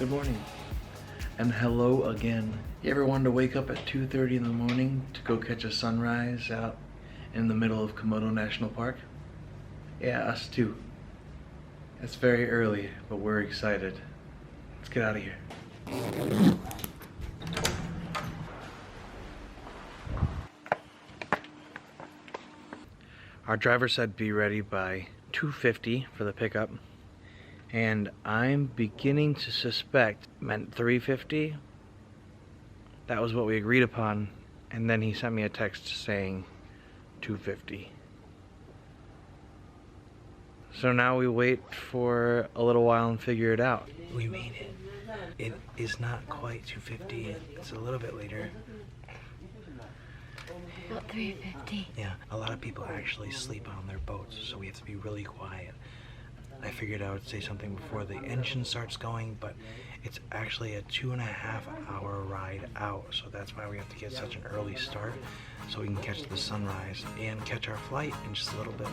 Good morning. And hello again. You ever wanted to wake up at 2:30 in the morning to go catch a sunrise out in the middle of Komodo National Park? Yeah, us too. It's very early, but we're excited. Let's get out of here. Our driver said be ready by 2:50 for the pickup. And I'm beginning to suspect it meant 3:50. That was what we agreed upon. And then he sent me a text saying 2:50. So now we wait for a little while and figure it out. We made it. It is not quite 2:50. It's a little bit later. About 3:50. Yeah, a lot of people actually sleep on their boats, so we have to be really quiet. I figured I would say something before the engine starts going, but it's actually a 2.5-hour ride out, so that's why we have to get such an early start, so we can catch the sunrise and catch our flight in just a little bit.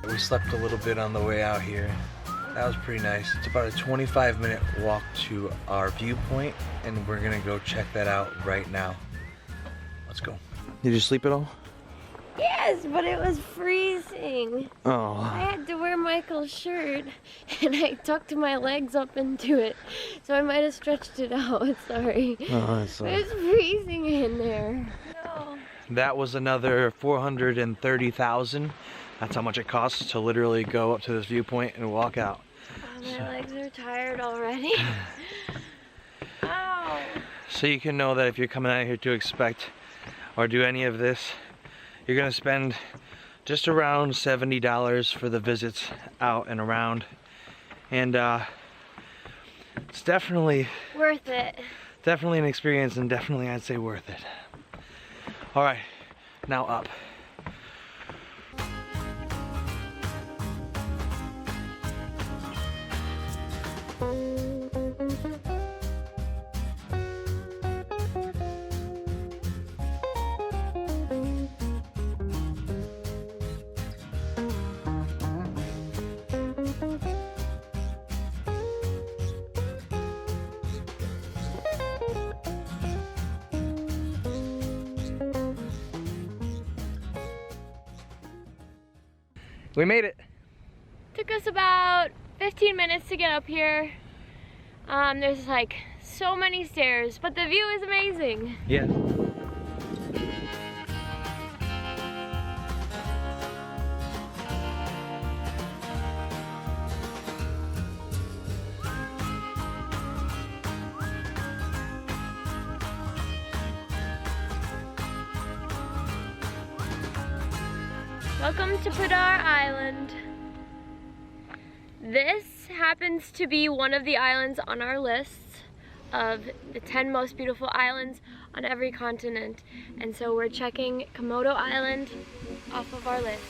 We slept a little bit on the way out here. That was pretty nice. It's about a 25-minute walk to our viewpoint, and we're gonna go check that out right now. Let's go. Did you sleep at all? Yes, but it was freezing. Oh. I had to wear Michael's shirt, and I tucked my legs up into it, so I might have stretched it out. Sorry. Oh, that's It was freezing in there. No. That was another 430,000. That's how much it costs to literally go up to this viewpoint and walk out. Oh, my legs are tired already. Ow. So you can know that if you're coming out here to expect or do any of this, you're gonna spend just around $70 for the visits out and around. And it's definitely Worth it. Definitely an experience, and definitely I'd say worth it. All right, now up. We made it. Took us about 15 minutes to get up here. There's like so many stairs, but the view is amazing. Yeah. Welcome to Padar Island. This happens to be one of the islands on our list of the 10 most beautiful islands on every continent. And so we're checking Komodo Island off of our list.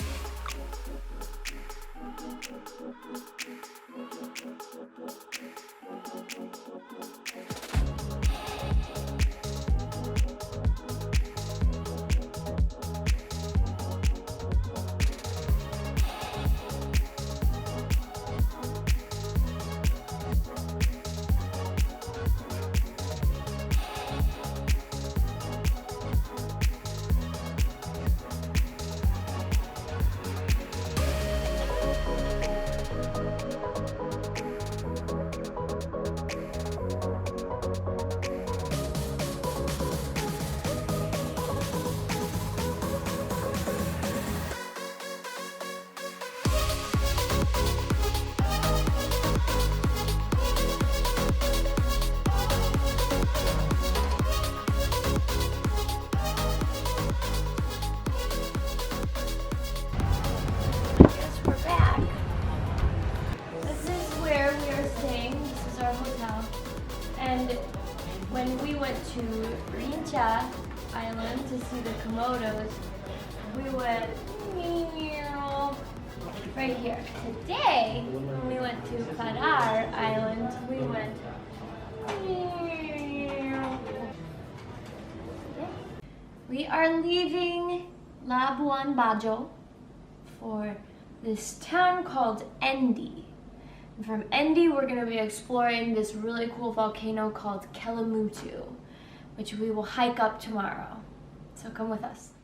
see the Komodos, we went right here. Today, when we went to Padar Island, we went. We are leaving Labuan Bajo for this town called Endi. And from Endi, we're going to be exploring this really cool volcano called Kelimutu, which we will hike up tomorrow. So come with us.